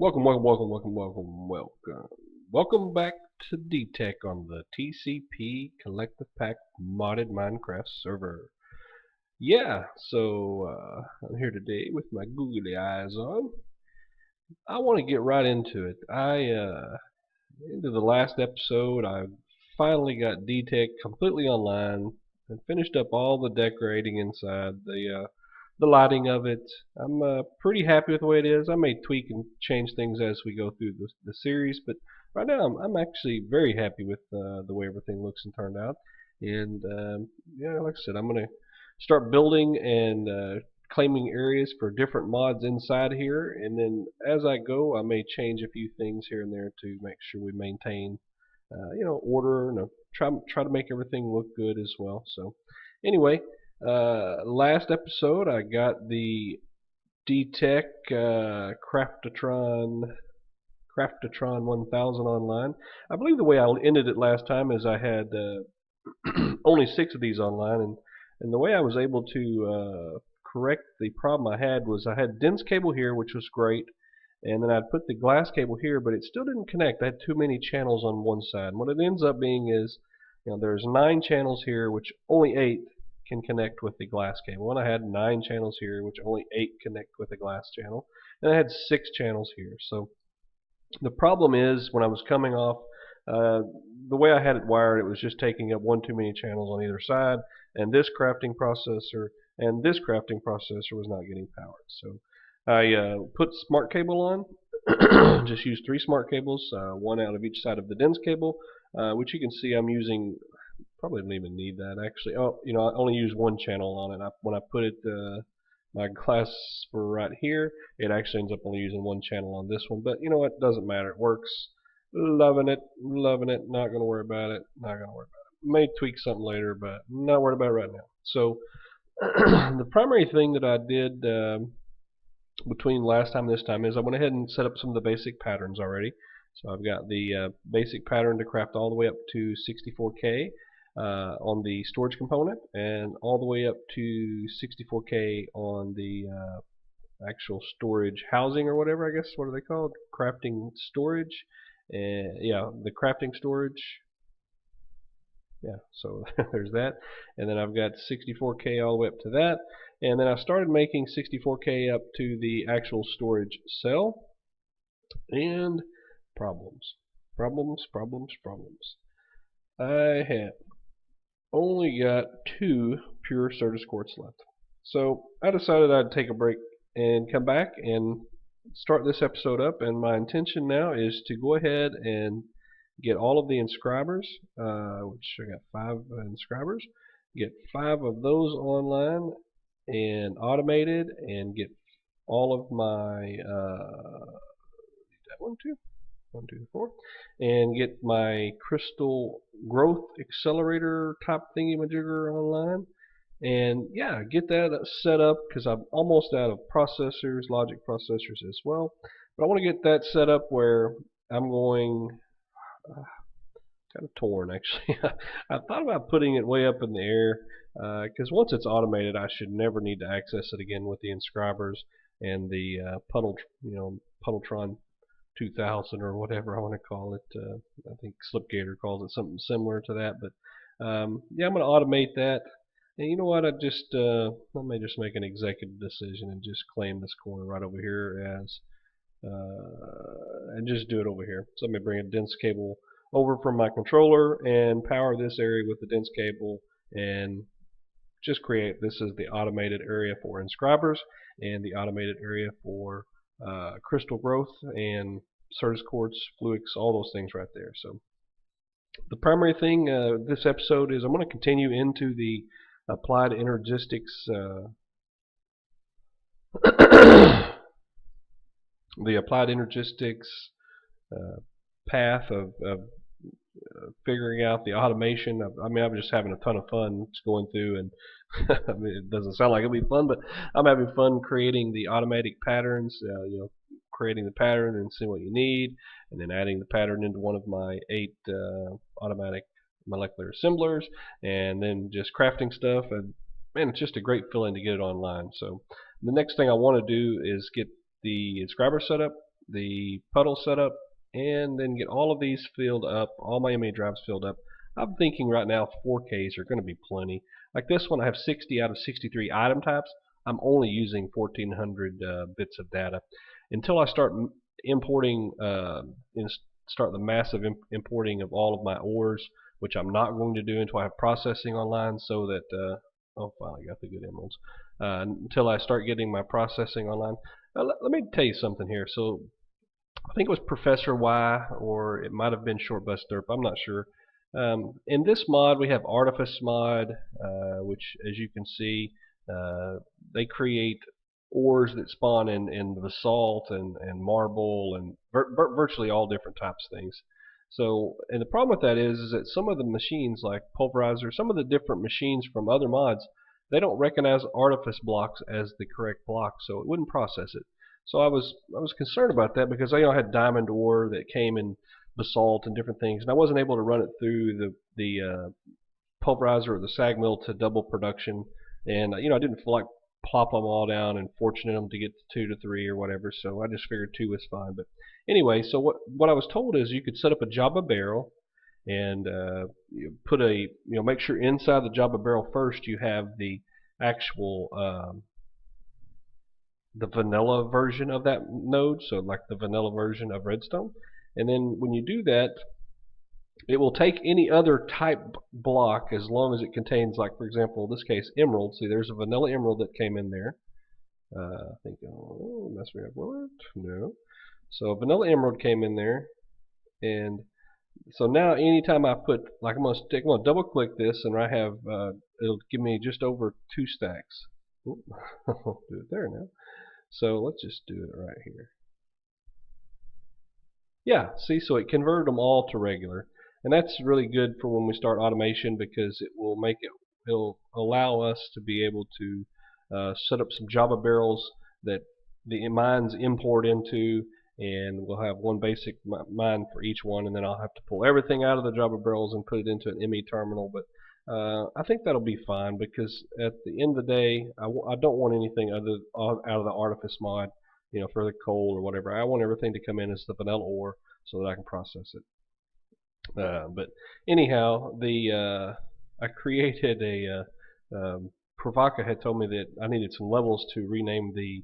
Welcome back to D-Tech on the TCP Collective Pack modded Minecraft server. I'm here today with my googly eyes on. I want to get right into it. Into the last episode, I finally got D-Tech completely online and finished up all the decorating inside the lighting of it. I'm pretty happy with the way it is. I may tweak and change things as we go through the series, but right now I'm actually very happy with the way everything looks and turned out. And like I said, I'm going to start building and claiming areas for different mods inside here, and then as I go, I may change a few things here and there to make sure we maintain, order and try to make everything look good as well. So, anyway. Last episode I got the D-Tech Craftatron 1000 online. I believe the way I ended it last time is I had only 6 of these online, and the way I was able to correct the problem I had was I had dense cable here, which was great, and then I'd put the glass cable here, but it still didn't connect. I had too many channels on one side. And what it ends up being is, there's 9 channels here, which only 8 can connect with the glass cable. And I had 9 channels here, which only 8 connect with the glass channel. And I had 6 channels here. So the problem is, when I was coming off, the way I had it wired, it was just taking up one too many channels on either side, and this crafting processor was not getting powered. So I put smart cable on. Just used 3 smart cables, one out of each side of the dense cable, which you can see I'm using. Probably didn't even need that actually. I only use 1 channel on it. When I put it my glass for right here, it actually ends up only using 1 channel on this one. But you know what? Doesn't matter. It works. Loving it. Not gonna worry about it. May tweak something later, but not worried about it right now. So the primary thing that I did between last time and this time is I went ahead and set up some of the basic patterns already. So I've got the basic pattern to craft all the way up to 64K on the storage component, and all the way up to 64K on the actual storage housing or whatever, I guess. What are they called? Crafting storage. The crafting storage. Yeah, so there's that. And then I've got 64K all the way up to that. And then I started making 64K up to the actual storage cell. And problems. I have only got 2 pure Certus quartz left. So I decided I'd take a break and come back and start this episode up, and my intention now is to go ahead and get all of the inscribers, which I got 5 inscribers, get 5 of those online and automated, and get all of my one, two, 4, and get my crystal growth accelerator type thingy-majigger online, and yeah, get that set up, because I'm almost out of processors, logic processors as well. But I want to get that set up where I'm going kind of torn actually. I thought about putting it way up in the air, because once it's automated, I should never need to access it again with the inscribers and the Puddletron 2000 or whatever I want to call it. I think Slipgator calls it something similar to that. But I'm going to automate that. And you know what? I may just make an executive decision and just claim this corner right over here as, and just do it over here. So let me bring a dense cable over from my controller and power this area with the dense cable, and just create this as the automated area for inscribers and the automated area for crystal growth and Certus quartz, fluix, all those things right there. So the primary thing this episode is I'm going to continue into the applied energistics path of figuring out the automation. I'm just having a ton of fun just going through, and it doesn't sound like it'll be fun, but I'm having fun creating the automatic patterns, creating the pattern and seeing what you need, and then adding the pattern into one of my 8 automatic molecular assemblers, and then just crafting stuff. And man, it's just a great feeling to get it online. So the next thing I want to do is get the inscriber set up, the puddle set up, and then get all of these filled up, all my MA drives filled up. I'm thinking right now 4Ks are going to be plenty. Like this one, I have 60 out of 63 item types. I'm only using 1400 bits of data. Until I start importing, start the massive importing of all of my ores, which I'm not going to do until I have processing online, so that oh, finally got the good emeralds. Until I start getting my processing online. Let me tell you something here. So I think it was Professor Y, or it might have been Short Bus Derp, I'm not sure. In this mod, we have Artifice mod, which, as you can see, they create ores that spawn in basalt and marble and virtually all different types of things. So, and the problem with that is that some of the machines, like Pulverizer, some of the different machines from other mods, they don't recognize Artifice blocks as the correct block, so it wouldn't process it. So I was concerned about that, because I had diamond ore that came in basalt and different things, and I wasn't able to run it through the pulverizer or the sag mill to double production, and I didn't feel like plop them all down and fortunate them to get to 2 to 3 or whatever, so I just figured 2 was fine. But anyway, so what I was told is you could set up a Java barrel, and you put a make sure inside the Java barrel first you have the actual the vanilla version of that node, so like the vanilla version of Redstone. And then when you do that, it will take any other type block as long as it contains, like for example, in this case, emerald. See, there's a vanilla emerald that came in there. I think, oh, mess me up. What? No. So a vanilla emerald came in there, and so now anytime I put, like I'm gonna double click this, and I have it'll give me just over 2 stacks. Oop, I'll do it there now. So let's just do it right here. Yeah, see, so it converted them all to regular, and that's really good for when we start automation, because it'll allow us to be able to set up some Java barrels that the mines import into, and we'll have one basic mine for each one, and then I'll have to pull everything out of the Java barrels and put it into an ME terminal. But I think that'll be fine, because at the end of the day, I don't want anything other out of the Artifice mod, for the coal or whatever. I want everything to come in as the vanilla ore so that I can process it. But anyhow, I created a Provoca had told me that I needed some levels to rename the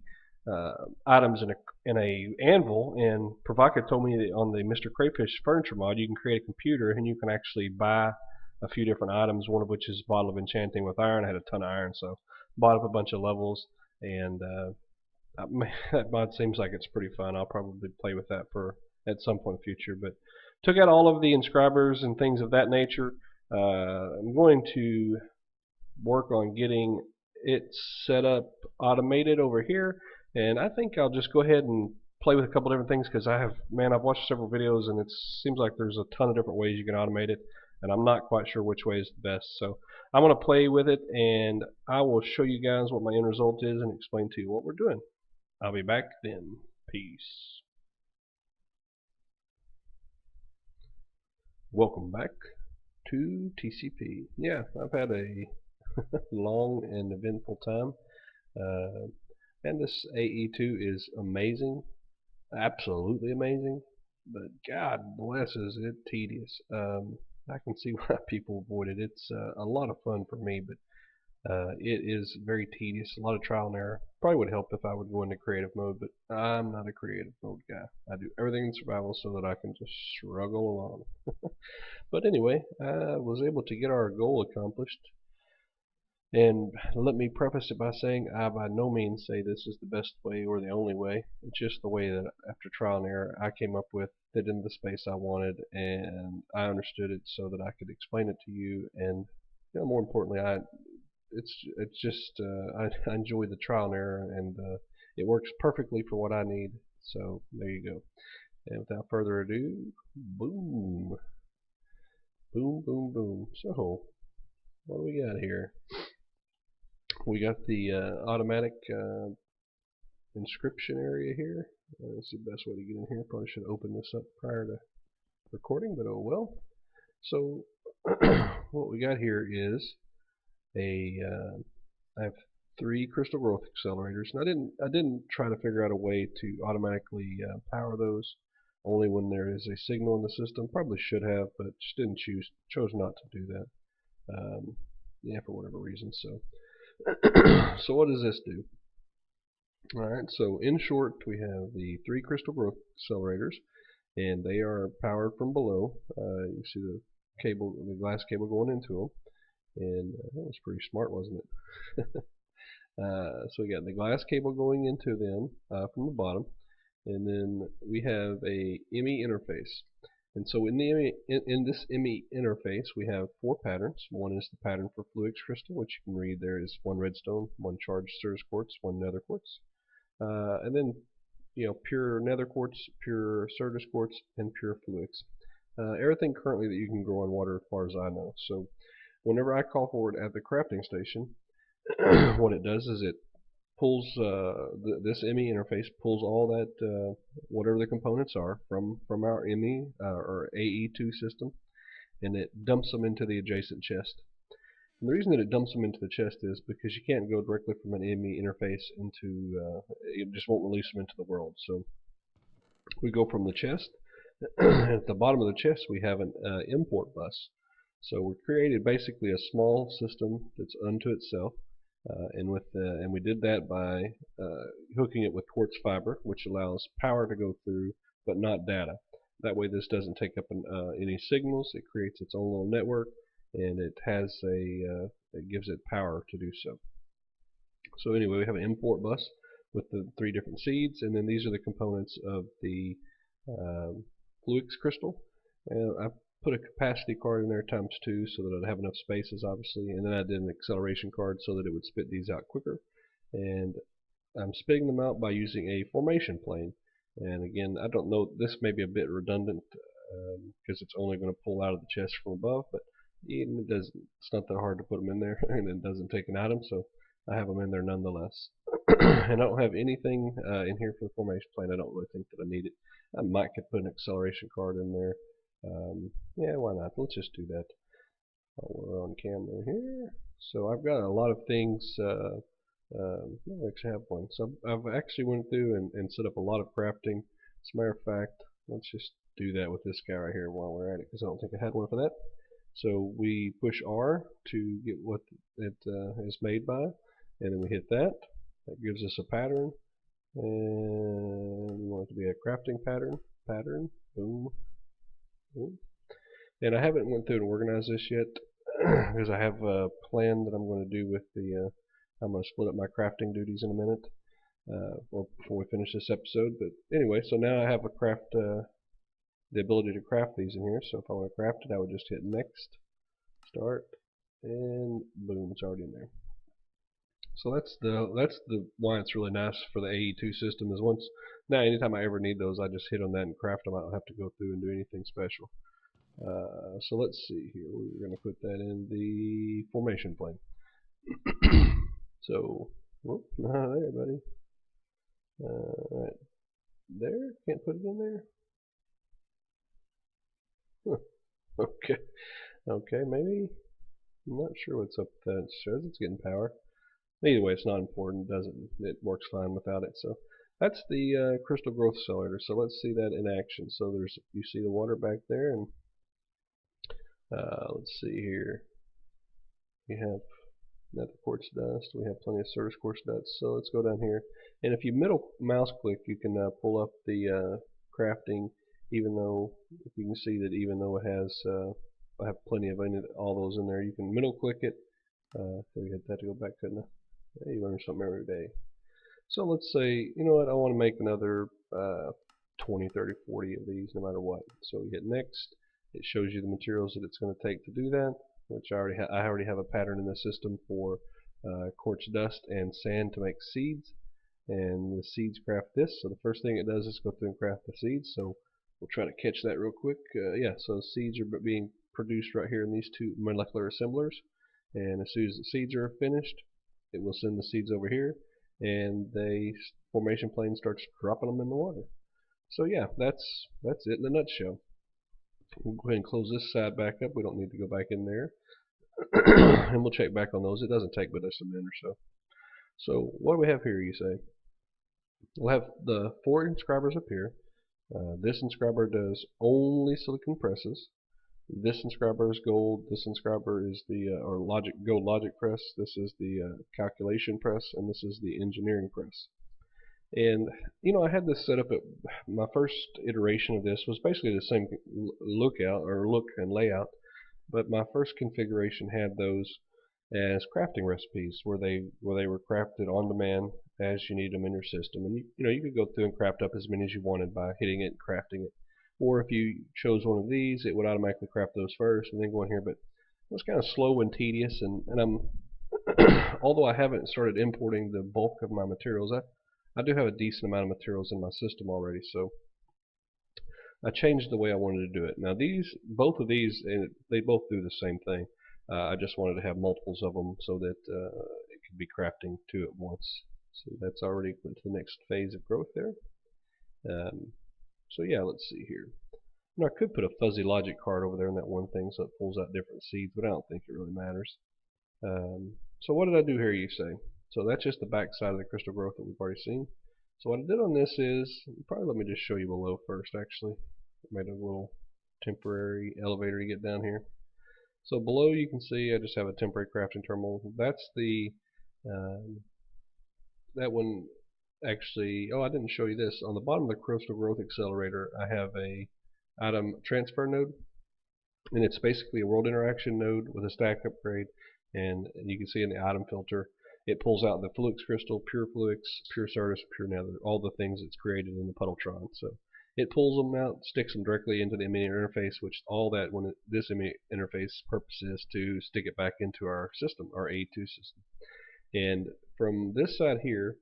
items in a anvil, and Provoca told me that on the Mr. Crayfish furniture mod you can create a computer and you can actually buy a few different items, one of which is Bottle of Enchanting with Iron. I had a ton of iron, so bought up a bunch of levels, and that mod seems like it's pretty fun. I'll probably play with that at some point in the future. But took out all of the inscribers and things of that nature. I'm going to work on getting it set up automated over here, and I think I'll just go ahead and play with a couple different things, because I've watched several videos, and it seems like there's a ton of different ways you can automate it, and I'm not quite sure which way is the best. So I'm going to play with it, and I will show you guys what my end result is and explain to you what we're doing. I'll be back then. Peace. Welcome back to TCP. Yeah, I've had a long and eventful time, and this AE2 is amazing, absolutely amazing, but God blesses it tedious. I can see why people avoid it. It's a lot of fun for me, but it is very tedious, a lot of trial and error. Probably would help if I would go into creative mode, but I'm not a creative mode guy. I do everything in survival so that I can just struggle along. But anyway, I was able to get our goal accomplished. And let me preface it by saying I by no means say this is the best way or the only way. It's just the way that after trial and error I came up with, fit into the space I wanted, and I understood it so that I could explain it to you. And more importantly, I enjoy the trial and error, and it works perfectly for what I need. So there you go. And without further ado, boom, boom, boom, boom. So what do we got here? We got the automatic inscription area here. That's the best way to get in here. Probably should open this up prior to recording, but oh well. So what we got here is I have 3 crystal growth accelerators, and I didn't try to figure out a way to automatically power those only when there is a signal in the system. Probably should have, but just chose not to do that. Yeah, for whatever reason. So, so what does this do? All right. So in short, we have the 3 crystal growth accelerators, and they are powered from below. You see the cable, the glass cable going into them, and that was pretty smart, wasn't it? So we got the glass cable going into them from the bottom, and then we have a ME interface. And so in this ME interface, we have 4 patterns. One is the pattern for Fluix crystal, which you can read there is 1 redstone, 1 charged Certus quartz, 1 nether quartz, and then pure nether quartz, pure Certus quartz, and pure Fluix. Everything currently that you can grow on water, as far as I know. So whenever I call for it at the crafting station, what it does is it pulls this ME interface pulls all that whatever the components are from our ME or AE2 system, and it dumps them into the adjacent chest. And the reason that it dumps them into the chest is because you can't go directly from an ME interface into it just won't release them into the world. So we go from the chest. At the bottom of the chest we have an import bus. So we created basically a small system that's unto itself. And we did that by hooking it with quartz fiber, which allows power to go through, but not data. That way, this doesn't take up any signals. It creates its own little network, and it gives it power to do so. So anyway, we have an import bus with the 3 different seeds, and then these are the components of the Fluix crystal. And I put a capacity card in there ×2 so that I'd have enough spaces, obviously, and then I did an acceleration card so that it would spit these out quicker. And I'm spitting them out by using a formation plane. And again, I don't know, this may be a bit redundant because it's only going to pull out of the chest from above, but it's not that hard to put them in there, and it doesn't take an item, so I have them in there nonetheless. And I don't have anything in here for the formation plane. I don't really think that I need it. I might could put an acceleration card in there. Yeah, why not? Let's just do that while we're on camera here. So I've got a lot of things. I actually have one. So I've actually went through and set up a lot of crafting. As a matter of fact, let's just do that with this guy right here while we're at it, because I don't think I had one for that. So we push R to get what it is made by, and then we hit that. That gives us a pattern, and we want it to be a crafting pattern. Boom. And I haven't went through and organized this yet because I have a plan that I'm going to do with the I'm going to split up my crafting duties in a minute or before we finish this episode. But anyway, so now I have the ability to craft these in here. So if I want to craft it, I would just hit next, start, and boom, it's already in there. So that's the why it's really nice for the AE2 system is now anytime I ever need those, I just hit on that and craft them. I don't have to go through and do anything special. So let's see here. We're going to put that in the formation plane. So, whoop, there, buddy. Right there. Can't put it in there. Huh. Okay, maybe. I'm not sure what's up with that. It says it's getting power. Either way, it's not important. It works fine without it. So that's the crystal growth accelerator. So let's see that in action. So you see the water back there, and let's see here. We have nether quartz dust. We have plenty of Certus quartz dust. So let's go down here, and if you middle mouse click, you can pull up the crafting. Even though, if you can see that, even though it has, I have plenty of all those in there. You can middle click it. So we had that to go back, couldn't I? Hey, you learn something every day. So let's say, you know what, I want to make another 20, 30, 40 of these no matter what. So we hit next. It shows you the materials that it's going to take to do that, which I already have a pattern in the system for quartz dust and sand to make seeds. And the seeds craft this. So the first thing it does is go through and craft the seeds. So we'll try to catch that real quick. Yeah, so the seeds are being produced right here in these 2 molecular assemblers. And as soon as the seeds are finished, it will send the seeds over here, and the formation plane starts dropping them in the water. So yeah, that's it in a nutshell. We'll go ahead and close this side back up. We don't need to go back in there. And we'll check back on those. It doesn't take but just a minute or so. So what do we have here, you say? We'll have the 4 inscribers up here. This inscriber does only silicon presses. This inscriber is gold. This inscriber is the or gold logic press. This is the calculation press, and this is the engineering press. And I had this set up at my first iteration of this was basically the same look and layout, but my first configuration had those as crafting recipes where they were crafted on demand as you need them in your system. And you could go through and craft up as many as you wanted by hitting it and crafting it. Or if you chose one of these, it would automatically craft those first and then go in here. But it was kind of slow and tedious, and I'm although I haven't started importing the bulk of my materials, I do have a decent amount of materials in my system already, so I changed the way I wanted to do it. Now both of these, they both do the same thing. I just wanted to have multiples of them so that it could be crafting 2 at once. So that's already went to the next phase of growth there. So yeah, let's see here. Now I could put a fuzzy logic card over there in that one thing so it pulls out different seeds, but I don't think it really matters. So what did I do here, you say? So that's just the back side of the crystal growth that we've already seen. So what I did on this is, probably let me just show you below first actually. I made a little temporary elevator to get down here. So below you can see I just have a temporary crafting terminal. That's the, that one actually, oh I didn't show you this. On the bottom of the crystal growth accelerator I have a item transfer node. And it's basically a world interaction node with a stack upgrade. And you can see in the item filter, it pulls out the Fluix crystal, pure Fluix, pure Certus, pure Nether, all the things it's created in the Puddletron. So it pulls them out, sticks them directly into the ME interface, which all that this ME interface purpose is to stick it back into our system, our AE2 system. And from this side here,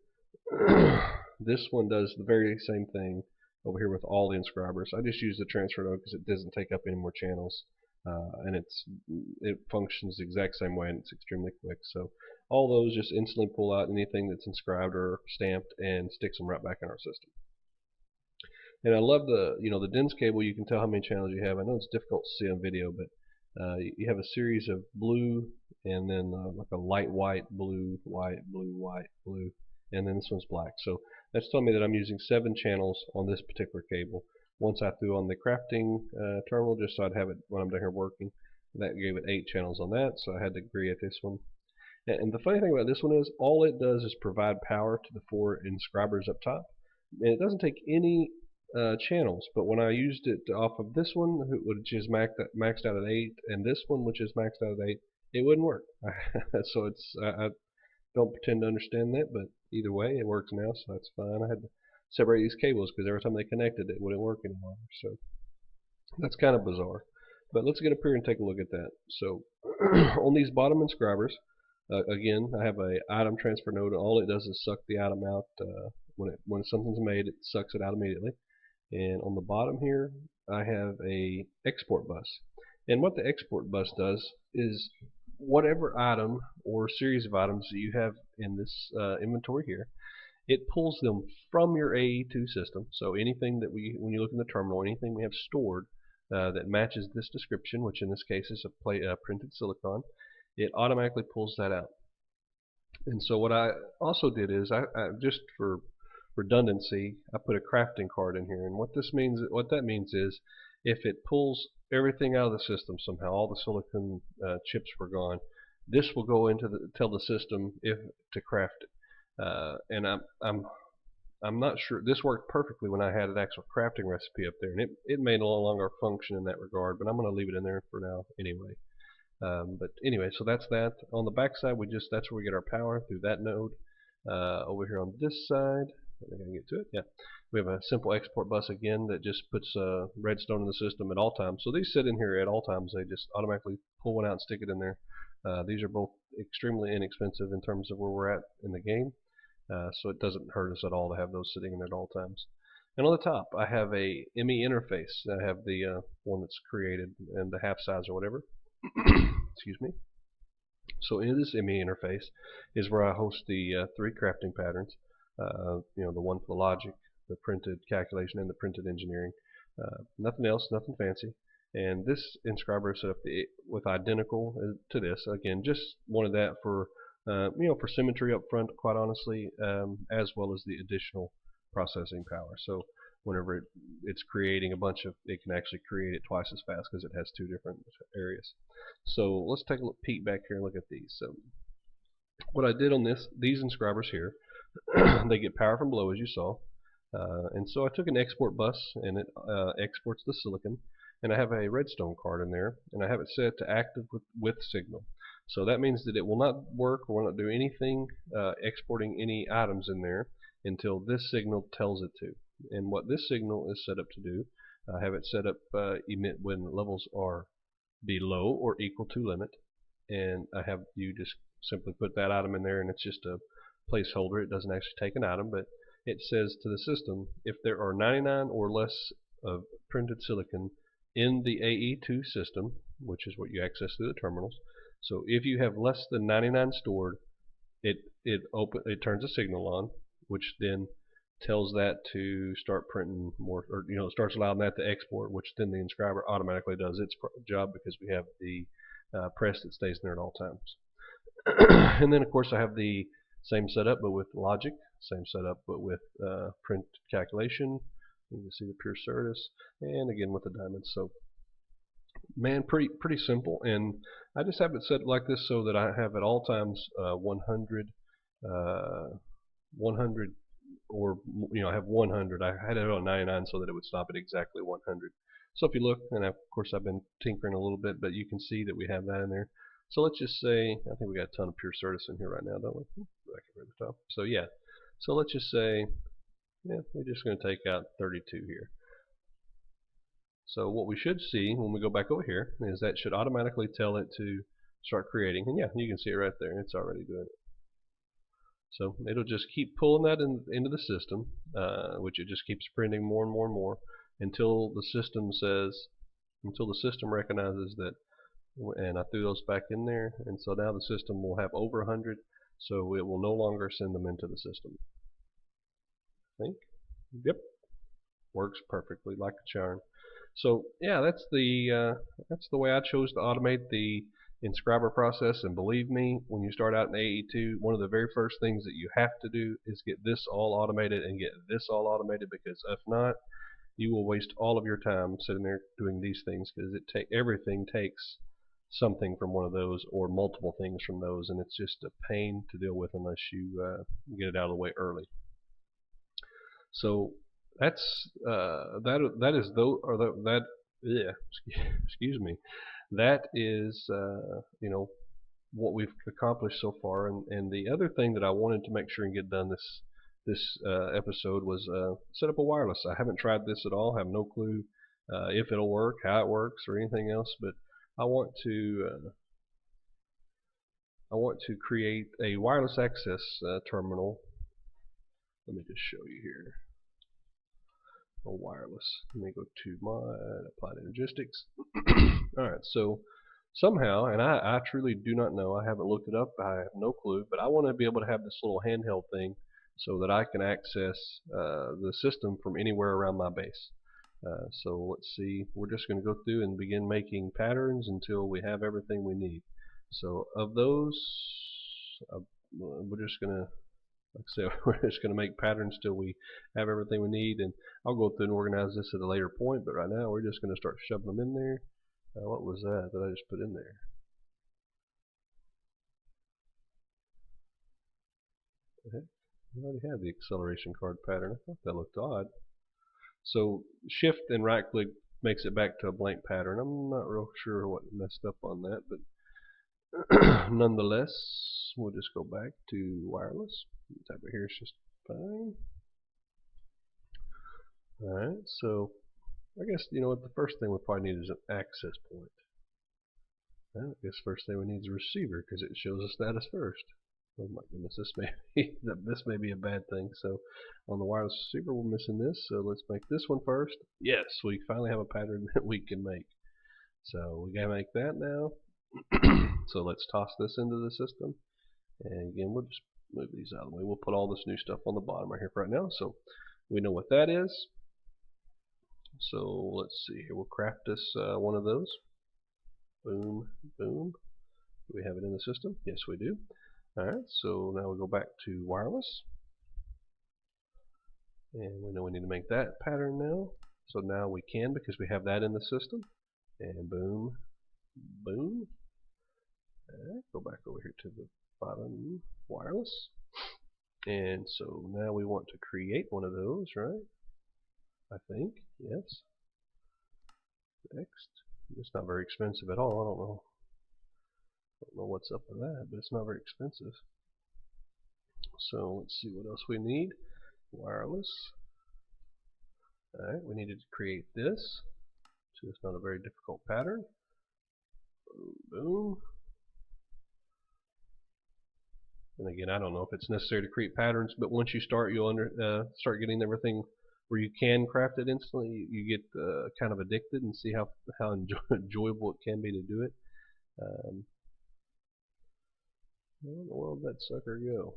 this one does the very same thing over here with all the inscribers. I just use the transfer node because it doesn't take up any more channels. And it functions the exact same way, and it's extremely quick. So all those just instantly pull out anything that's inscribed or stamped and sticks them right back in our system. And I love the DINS cable. You can tell how many channels you have. I know it's difficult to see on video, but you have a series of blue and then like a light white, blue, white, blue, white, blue, and then this one's black. So that's telling me that I'm using 7 channels on this particular cable. Once I threw on the crafting terminal just so I'd have it when I'm down here working. That gave it 8 channels on that, so I had to agree at this one. And the funny thing about this one is all it does is provide power to the 4 inscribers up top. And it doesn't take any channels, but when I used it off of this one, which is maxed out at 8, and this one, which is maxed out at 8, it wouldn't work. So I don't pretend to understand that, but either way, it works now, so that's fine. I had to separate these cables because every time they connected it wouldn't work anymore. So that's kind of bizarre. But let's get up here and take a look at that. So on these bottom inscribers, again, I have a item transfer node. All it does is suck the item out. When something's made, it sucks it out immediately. And on the bottom here, I have a export bus. And what the export bus does is whatever item or series of items that you have in this inventory here, it pulls them from your AE2 system. So anything that when you look in the terminal, anything we have stored that matches this description, which in this case is a printed silicon, it automatically pulls that out. And so what I also did is, I just for redundancy, I put a crafting card in here. And what that means is, if it pulls everything out of the system somehow, all the silicon chips were gone, this will go into tell the system to craft it. And I'm not sure. This worked perfectly when I had an actual crafting recipe up there, and it may no longer function in that regard, but I'm going to leave it in there for now anyway. But anyway, so that's that. On the back side, that's where we get our power through that node. Over here on this side, I think I can get to it. Yeah, we have a simple export bus again that just puts redstone in the system at all times. So these sit in here at all times. They just automatically pull one out and stick it in there. These are both extremely inexpensive in terms of where we're at in the game. So it doesn't hurt us at all to have those sitting in at all times. And on the top, I have a ME interface. I have the one that's created and the half size or whatever. Excuse me. So in this ME interface is where I host the 3 crafting patterns. The one for the logic, the printed calculation, and the printed engineering. Nothing else, nothing fancy. And this inscriber is set up with identical to this. Again, just wanted that for for symmetry up front, quite honestly, as well as the additional processing power. So whenever it's creating a bunch of, it can actually create it twice as fast because it has two different areas. So let's take a peek back here and look at these. So what I did on these inscribers here, they get power from below, as you saw. And so I took an export bus, and it exports the silicon, and I have a redstone card in there, and I have it set to active with signal. So that means that it will not work or will not do anything exporting any items in there until this signal tells it to. And what this signal is set up to do, I have it set up emit when levels are below or equal to limit, and I have you just simply put that item in there, and it's just a placeholder. It doesn't actually take an item, but it says to the system, if there are 99 or less of printed silicon in the AE2 system, which is what you access through the terminals, so if you have less than 99 stored, it turns a signal on, which then tells that to start printing more, or it starts allowing that to export, which then the inscriber automatically does its job because we have the press that stays in there at all times. And then of course I have the same setup but with logic, same setup but with print calculation. You can see the pure Certus, and again with the diamonds. So man, pretty simple, and I just have it set like this so that I have at all times 100 or I have 100. I had it on 99 so that it would stop at exactly 100. So if you look, and of course I've been tinkering a little bit, but you can see that we have that in there. So let's just say, I think we got a ton of pure Certus in here right now, don't we? Back over the top. So yeah, so let's just say, yeah, we're just going to take out 32 here. So what we should see when we go back over here is that should automatically tell it to start creating. And yeah, you can see it right there. It's already doing it. So it'll just keep pulling that into the system, which it just keeps printing more and more and more until the system recognizes that. And I threw those back in there, and so now the system will have over 100, so it will no longer send them into the system. I think. Yep. Works perfectly like a charm. So yeah, that's the way I chose to automate the inscriber process. And believe me, when you start out in AE2, one of the very first things that you have to do is get this all automated and get this all automated, because if not, you will waste all of your time sitting there doing these things, because everything takes something from one of those or multiple things from those, and it's just a pain to deal with unless you get it out of the way early. So that's excuse me, that is what we've accomplished so far. And the other thing that I wanted to make sure and get done this episode was set up a wireless. I haven't tried this at all. I have no clue if it'll work, how it works, or anything else, but I want to create a wireless access terminal. Let me just show you here. A wireless. Let me go to my applied energistics. Alright, so somehow, and I truly do not know, I haven't looked it up, I have no clue, but I want to be able to have this little handheld thing so that I can access the system from anywhere around my base. So let's see, we're just going to go through and begin making patterns until we have everything we need. So of those, we're just going to, like I said, we're just going to make patterns till we have everything we need, and I'll go through and organize this at a later point, but right now we're just going to start shoving them in there. What was that I just put in there? Okay. We already have the acceleration card pattern. I thought that looked odd. So shift and right click makes it back to a blank pattern. I'm not real sure what messed up on that, but nonetheless, we'll just go back to wireless. Type it here is just fine. Alright, so I guess what the first thing we probably need is an access point. Well, I guess first thing we need is a receiver because it shows the status first. Oh my goodness, this may be a bad thing. So on the wireless receiver we're missing this, so let's make this one first. Yes, we finally have a pattern that we can make. So we gotta make that now. So let's toss this into the system, and again we'll just move these out of the way. We'll put all this new stuff on the bottom right here for right now, so we know what that is. So let's see here, we'll craft us one of those. Boom, boom. Do we have it in the system? Yes, we do. Alright, so now we go back to wireless. And we know we need to make that pattern now. So now we can, because we have that in the system. And boom, boom. Alright, go back over here to the bottom, wireless. And so now we want to create one of those, right? I think, yes. Next. It's not very expensive at all. I don't know what's up with that, but it's not very expensive. So let's see what else we need. Wireless. Alright, we needed to create this. So it's not a very difficult pattern. Boom, boom. And again, I don't know if it's necessary to create patterns, but once you start, you'll start getting everything where you can craft it instantly. You get kind of addicted and see how enjoyable it can be to do it. Where in the world did that sucker go?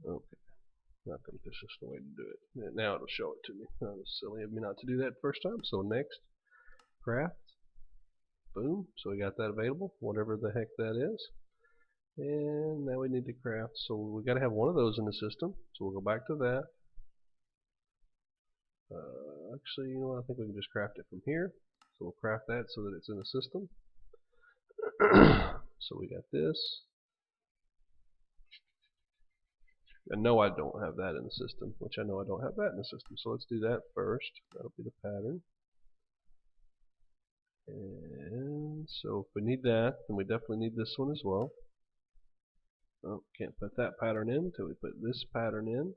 Okay. I think this is the way to do it. Now it'll show it to me. That was silly of me not to do that first time. So next, craft. Boom. So we got that available, whatever the heck that is. And now we need to craft. So we got to have one of those in the system. So we'll go back to that. Actually, you know what? I think we can just craft it from here. So we'll craft that so that it's in the system. So we got this. And no, I don't have that in the system, which I know I don't have that in the system. So let's do that first. That'll be the pattern. And so if we need that, then we definitely need this one as well. Oh, can't put that pattern in until we put this pattern in.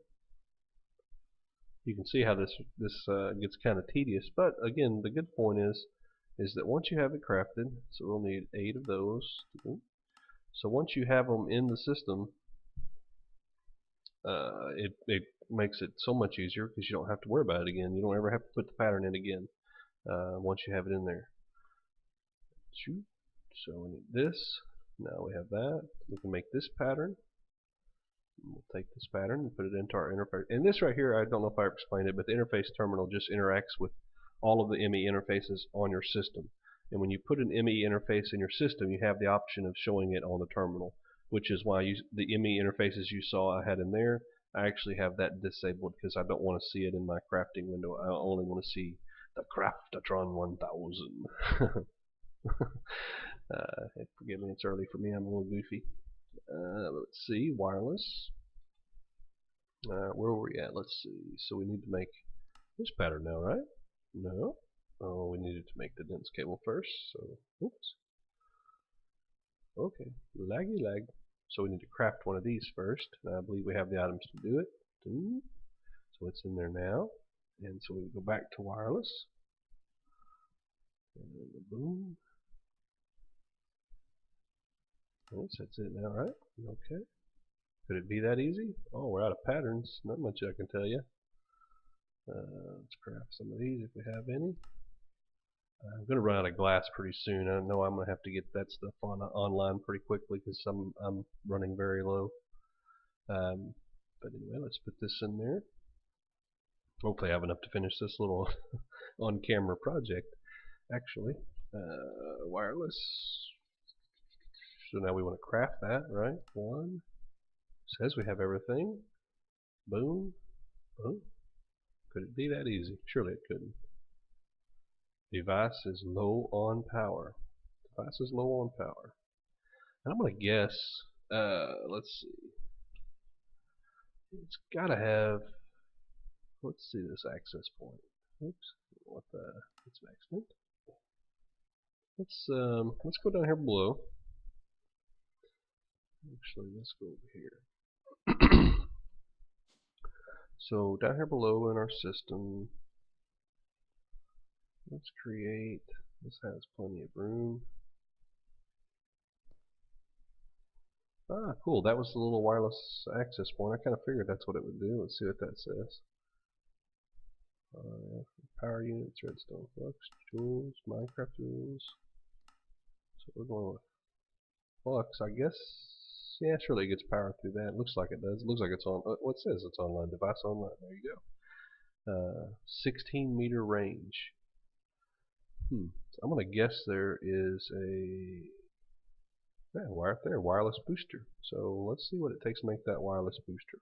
You can see how this gets kind of tedious, but again, the good point is that once you have it crafted, so we'll need 8 of those. So once you have them in the system, it makes it so much easier because you don't have to worry about it again. You don't ever have to put the pattern in again once you have it in there. So we need this. Now we have that. We can make this pattern. We'll take this pattern and put it into our interface. And this right here, I don't know if I explained it, but the interface terminal just interacts with all of the ME interfaces on your system. And when you put an ME interface in your system, you have the option of showing it on the terminal, which is why the ME interfaces you saw I had in there, I actually have that disabled because I don't want to see it in my crafting window. I only want to see the Craftatron 1000. Forgive me, it's early for me. I'm a little goofy. Let's see, wireless. Where were we at? Let's see. So we need to make this pattern now, right? No. Oh, we needed to make the dense cable first. So, oops. Okay, laggy lag. So we need to craft one of these first. I believe we have the items to do it. So it's in there now. And so we go back to wireless. And boom. Yes, that's it now, right? Okay. Could it be that easy? Oh, we're out of patterns. Not much I can tell you. Let's craft some of these if we have any. I'm going to run out of glass pretty soon. I know I'm going to have to get that stuff online pretty quickly because I'm running very low. But anyway, let's put this in there. Hopefully I have enough to finish this little on-camera project, actually. Wireless. So now we want to craft that, right? One. Says we have everything. Boom. Boom. Could it be that easy? Surely it couldn't. Device is low on power. Device is low on power. And I'm going to guess, let's see. It's got to have, let's see this access point. Oops. What the, it's an accident. Let's go down here below. Actually, let's go over here. So down here below in our system, let's create, this has plenty of room. Ah, cool, that was the little wireless access point. I kind of figured that's what it would do. Let's see what that says. Power units, redstone flux, tools, Minecraft tools. So we're going with flux, I guess. Yeah, surely it gets power through that. It looks like it does. It looks like it's on. What says it's online? Device online. There you go. 16 meter range. So I'm going to guess there is a Yeah, right there, wireless booster. So let's see what it takes to make that wireless booster.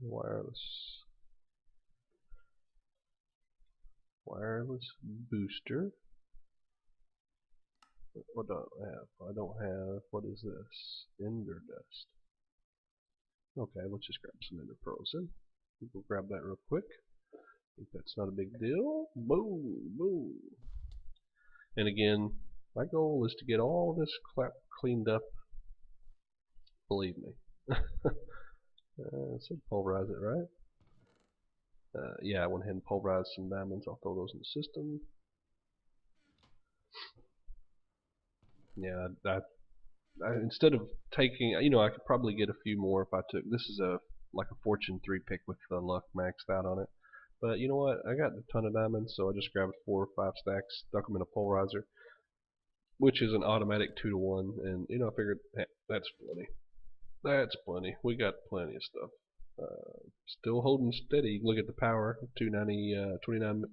Wireless booster. What do I have? I don't have, what is this? Ender dust. Okay, let's just grab some ender pearls in. We'll grab that real quick. I think that's not a big deal. Boom, boom. And again, my goal is to get all this crap cleaned up. Believe me. So pulverize it, right? Yeah, I went ahead and pulverized some diamonds. I'll throw those in the system. Yeah, instead of taking, I could probably get a few more if I took. This is like a fortune 3 pick with the luck maxed out on it. But you know what? I got a ton of diamonds, so I just grabbed 4 or 5 stacks, stuck them in a pulverizer, which is an automatic 2 to 1. And I figured, hey, that's plenty. That's plenty. We got plenty of stuff. Still holding steady. Look at the power, 29.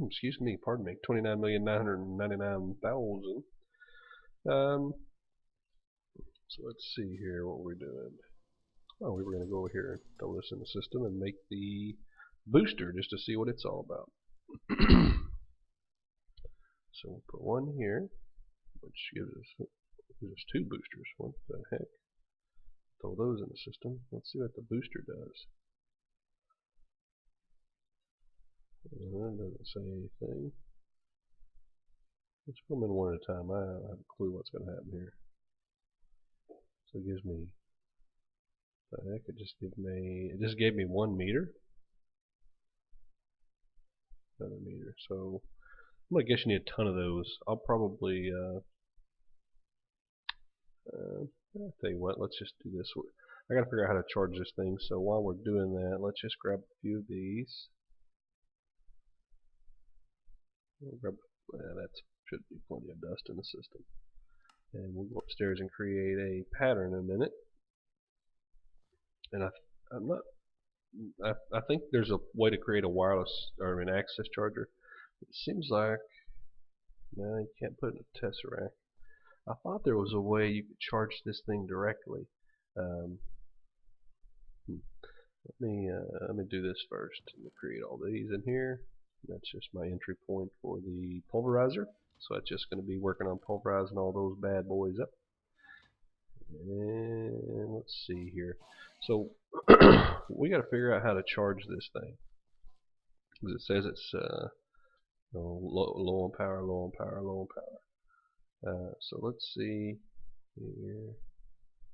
Excuse me, pardon me, 29,999,000. So let's see here what we're doing. Oh, we were going to go over here and throw this in the system and make the booster just to see what it's all about. So we'll put one here, which gives us 2 boosters. What the heck? Throw those in the system. Let's see what the booster does. It doesn't say anything. Let's put them in one at a time. I don't have a clue what's going to happen here. So it gives me, the heck, it just gave me 1 meter. Another meter. So I'm going to guess you need a ton of those. I'll probably, I'll tell you what, let's just do this. I got to figure out how to charge this thing, so while we're doing that, let's just grab a few of these. That should be plenty of dust in the system. And we'll go upstairs and create a pattern in a minute. And I think there's a way to create a wireless or an access charger. It seems like, no, you can't put it in a tesseract. I thought there was a way you could charge this thing directly. Let me do this first. We'll create all these in here. That's just my entry point for the pulverizer. So it's just going to be working on pulverizing all those bad boys up. And let's see here. So we got to figure out how to charge this thing, because it says it's low on power, low on power, low on power. So let's see here.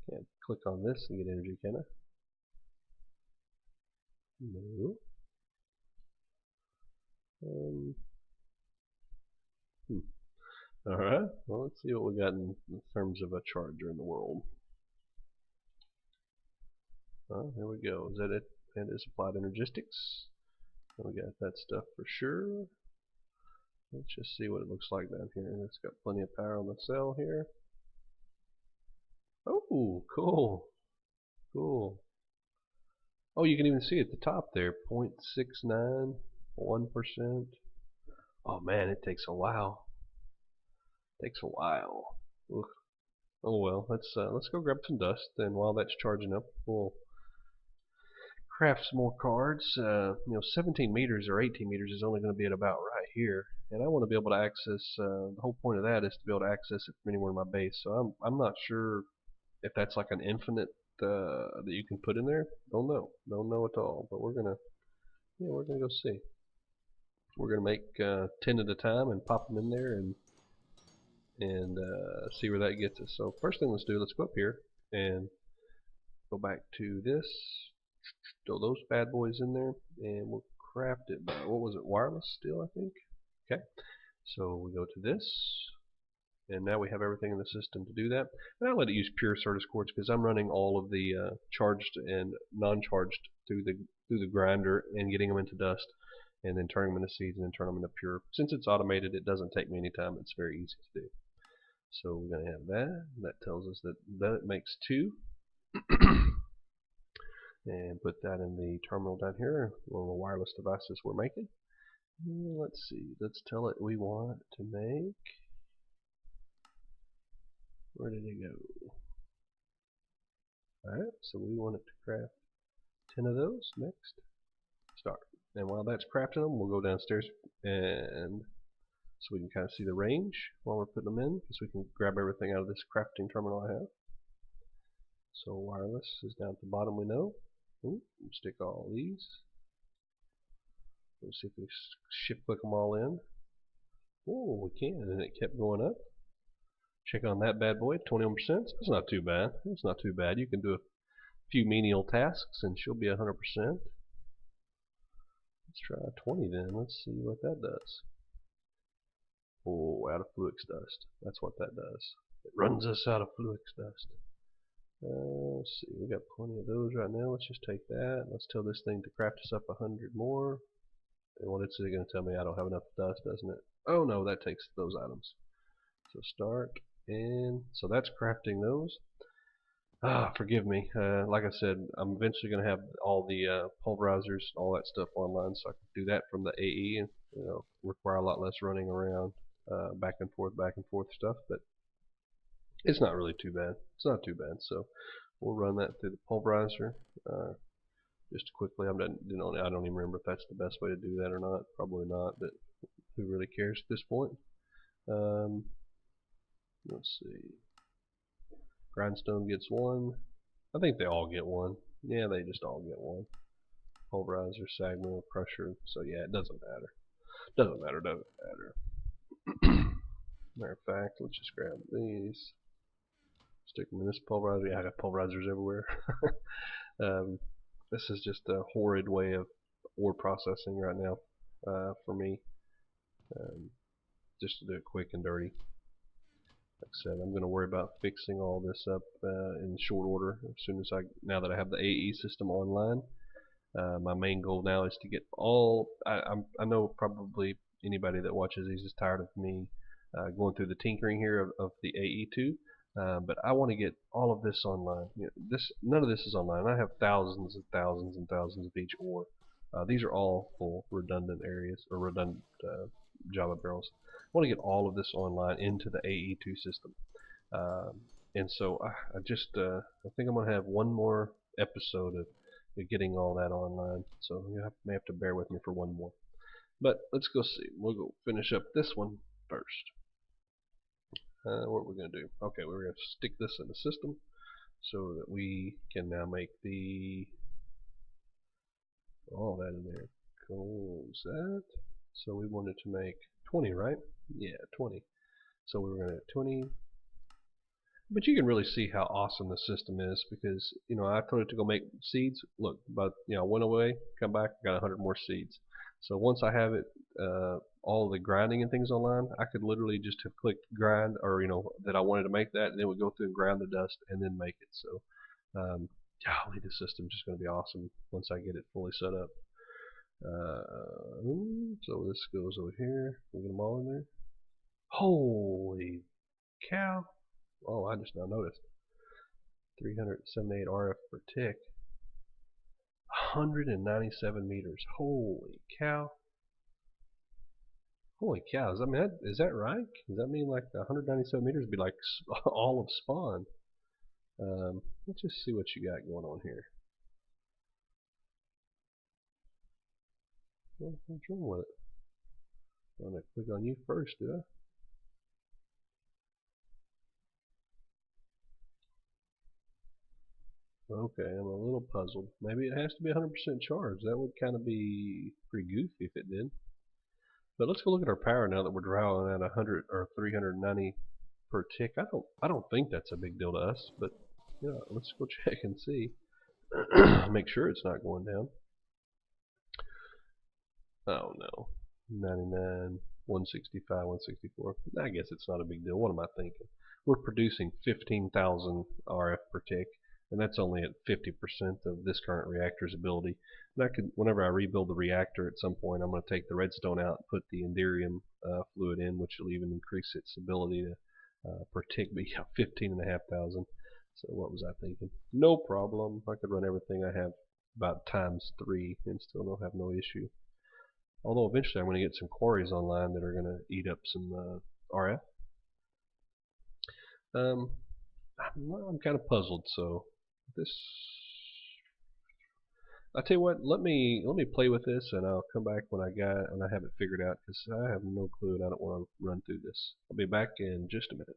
Can't click on this and get energy, can I? No. Alright, well, let's see what we got in terms of a charger in the world. Oh, here we go. Is that it? And it's applied energistics. We got that stuff for sure. Let's just see what it looks like down here. It's got plenty of power on the cell here. Oh, cool. Cool. Oh, you can even see at the top there, 0.69, 1%. Oh man, it takes a while. Takes a while. Ugh. Oh well, let's go grab some dust, and while that's charging up, we'll craft some more cards. 17 meters or 18 meters is only going to be at about right here, and I want to be able to access. The whole point of that is to be able to access it from anywhere in my base. So I'm not sure if that's like an infinite that you can put in there. Don't know at all. But we're gonna go see. We're gonna make 10 at a time and pop them in there and see where that gets us. So first thing let's go up here and go back to this, throw those bad boys in there, and we'll craft it by, what was it, wireless steel, I think. Okay, so we go to this, and now we have everything in the system to do that. And I'll let it use pure Certus quartz because I'm running all of the charged and non-charged through the grinder and getting them into dust, and then turning them into seeds and then turn them into pure. Since it's automated, it doesn't take me any time. It's very easy to do. So we're going to have that. That tells us that it makes 2. And put that in the terminal down here, little wireless devices we're making. And let's see, let's tell it we want to make Where did it go? Alright, so we want it to craft 10 of those. Next. Start. And while that's crafting them, we'll go downstairs and so we can kind of see the range while we're putting them in, because we can grab everything out of this crafting terminal I have. So wireless is down at the bottom, we know. Ooh, stick all these. Let's see if we shift click them all in. Oh, we can, and it kept going up. Check on that bad boy, 21%. That's not too bad. It's not too bad. You can do a few menial tasks and she'll be 100%. Let's try 20 then. Let's see what that does. Oh, out of Fluix dust. That's what that does. It runs us out of Fluix dust. Let's see, we got plenty of those right now. Let's just take that. Let's tell this thing to craft us up 100 more. And what it's going to tell me, I don't have enough dust, doesn't it? Oh no, that takes those items. So start, and so that's crafting those. Forgive me. Like I said, I'm eventually going to have all the pulverizers, all that stuff online, so I can do that from the AE, and require a lot less running around back and forth stuff. But it's not really too bad. It's not too bad. So we'll run that through the pulverizer. Just quickly, I don't even remember if that's the best way to do that or not. Probably not, but who really cares at this point? Let's see. Grindstone gets one. I think they all get one. Yeah, they just all get one. Pulverizer, sag mill, crusher. So yeah, it doesn't matter. Doesn't matter. Matter of fact, let's just grab these. Stick them in this pulverizer. Yeah, I got pulverizers everywhere. This is just a horrid way of ore processing right now for me. Just to do it quick and dirty. Like I said, I'm going to worry about fixing all this up in short order as soon as now that I have the AE system online. My main goal now is to get all. I know probably anybody that watches these is tired of me going through the tinkering here of the AE2. But I want to get all of this online. None of this is online. I have thousands and thousands and thousands of each ore. These are all full redundant areas or redundant Java barrels. I want to get all of this online into the AE2 system. And so I think I'm going to have one more episode of getting all that online. So you may have to bear with me for one more. But let's go see. We'll go finish up this one first. What we're going to do? Okay, we're going to stick this in the system so that we can now make all that in there. Close that. So we wanted to make 20, right? Yeah, 20. So we were going to have 20. But you can really see how awesome the system is because, I told it to go make seeds. Look, but I went away, come back, got 100 more seeds. So once I have it, all the grinding and things online, I could literally just have clicked grind, or that I wanted to make that, and it would go through and grind the dust and then make it. So, golly, the system's just going to be awesome once I get it fully set up. So this goes over here. We get them all in there. Holy cow! Oh, I just now noticed. 378 RF per tick. 197 meters. Holy cow. Holy cow. Is that right? Does that mean like 197 meters would be like all of spawn? Let's just see what you got going on here. What's wrong with it? I'm going to click on you first, do I? Okay, I'm a little puzzled. Maybe it has to be 100% charged. That would kind of be pretty goofy if it did. But let's go look at our power now that we're drawing at 100 or 390 per tick. I don't think that's a big deal to us, but let's go check and see. Make sure it's not going down. Oh no, 99, 165, 164. I guess it's not a big deal. What am I thinking? We're producing 15,000 RF per tick, and that's only at 50% of this current reactor's ability. And whenever I rebuild the reactor at some point, I'm going to take the redstone out and put the Enderium fluid in, which will even increase its ability to per tick be 15,500. So what was I thinking? No problem. I could run everything I have about ×3 and still don't have no issue. Although eventually I'm going to get some quarries online that are going to eat up some RF. Um, I'm kind of puzzled. So this, I tell you what, let me play with this, and I'll come back when I have it figured out, because I have no clue and I don't want to run through this. I'll be back in just a minute.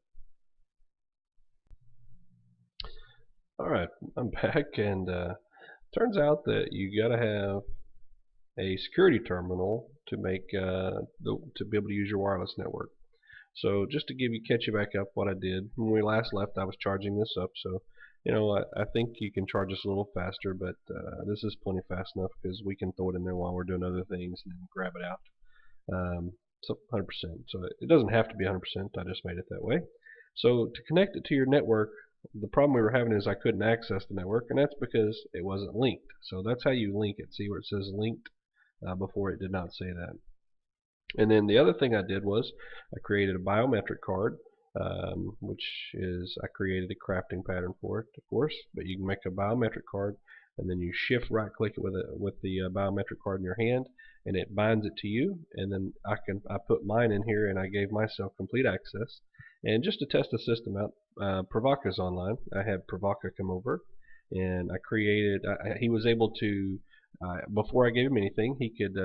All right, I'm back, and turns out that you got to have a security terminal to make to be able to use your wireless network. So just to catch you back up, what I did when we last left, I was charging this up. So I think you can charge this a little faster, but this is plenty fast enough because we can throw it in there while we're doing other things and then grab it out. So 100%. So it doesn't have to be 100%. I just made it that way. So to connect it to your network, the problem we were having is I couldn't access the network, and that's because it wasn't linked. So that's how you link it. See where it says linked? Before it did not say that. And then the other thing I did was I created a biometric card, which is I created a crafting pattern for it, of course. But you can make a biometric card, and then you shift right click it with the biometric card in your hand, and it binds it to you. And then I put mine in here, and I gave myself complete access. And just to test the system out, Pravaka's online. I had Pravaka come over, and I created. He was able to. Before I gave him anything, he could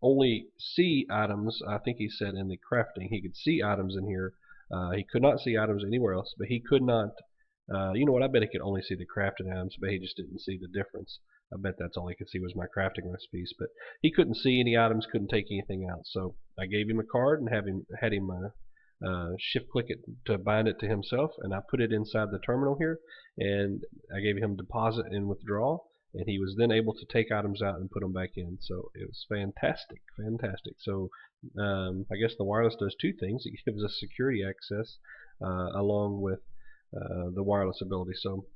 only see items. I think he said in the crafting he could see items in here. He could not see items anywhere else, but he could not. You know what? I bet he could only see the crafted items, but he just didn't see the difference. I bet that's all he could see was my crafting recipes. But he couldn't see any items, couldn't take anything out. So I gave him a card and had him shift click it to bind it to himself, and I put it inside the terminal here, and I gave him deposit and withdraw. And he was then able to take items out and put them back in. So it was fantastic, fantastic. So I guess the wireless does two things. It gives us security access along with the wireless ability. So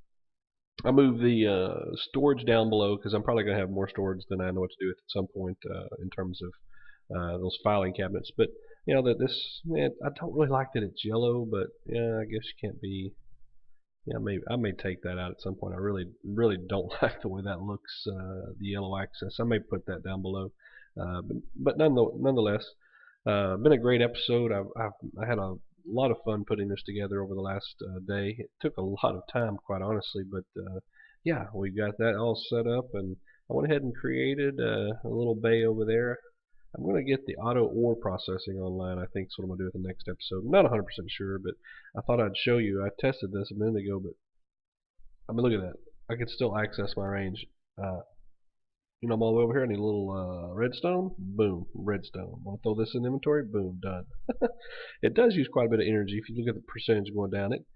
I moved the storage down below because I'm probably going to have more storage than I know what to do with at some point in terms of those filing cabinets. But I don't really like that it's yellow, but yeah, I guess you can't be. Yeah, I may take that out at some point. I really don't like the way that looks, the yellow access. I may put that down below, but nonetheless, been a great episode. I had a lot of fun putting this together over the last day. It took a lot of time, quite honestly, but yeah, we got that all set up, and I went ahead and created a little bay over there. I'm going to get the auto ore processing online. I think is what I'm going to do with the next episode. I'm not 100% sure, but I thought I'd show you. I tested this a minute ago, but I mean, look at that. I can still access my range. I'm all the way over here. I need a little redstone. Boom, redstone. Want to throw this in inventory? Boom, done. It does use quite a bit of energy. If you look at the percentage going down it,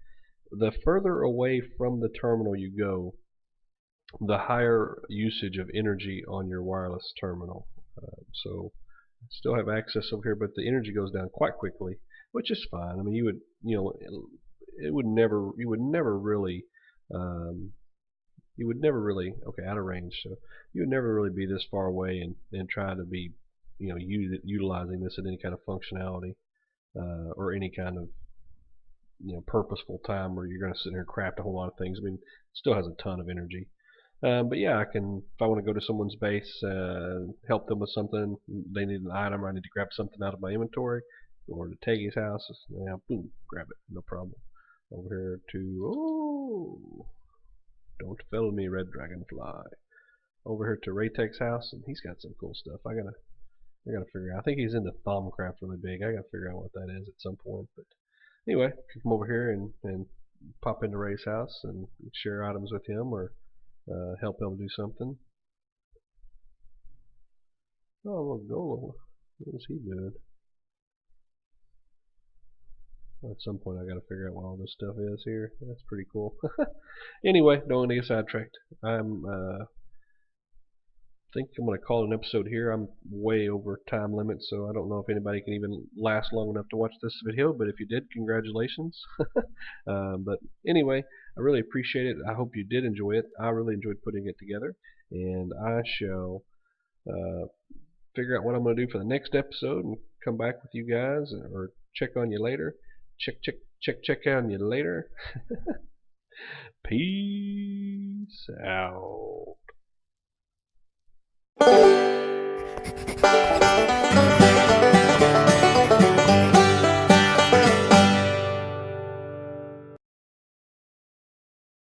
the further away from the terminal you go, the higher usage of energy on your wireless terminal. So still have access over here, but the energy goes down quite quickly, which is fine. I mean, you would never really, okay, out of range, so you would never really be this far away and try to be, utilizing this in any kind of functionality, or any kind of, purposeful time where you're going to sit there and craft a whole lot of things. I mean, it still has a ton of energy. But yeah, if I want to go to someone's base, help them with something, they need an item, or I need to grab something out of my inventory, or to Teggy's house, boom, grab it, no problem. Over here to, don't fellow me, red dragonfly. Over here to Raytek's house, and he's got some cool stuff. I gotta figure out. I think he's into Thaumcraft really big. I gotta figure out what that is at some point. But anyway, come over here and pop into Ray's house and share items with him, or help him do something. Oh, look, Golem. What is he doing? Well, at some point I gotta figure out what all this stuff is here. That's pretty cool. Anyway, don't want to get sidetracked. Think I'm going to call it an episode here. I'm way over time limit, so I don't know if anybody can even last long enough to watch this video, but if you did, congratulations. But anyway, I really appreciate it. I hope you did enjoy it. I really enjoyed putting it together, and I shall figure out what I'm going to do for the next episode and come back with you guys, or check on you later. Check on you later. Peace out.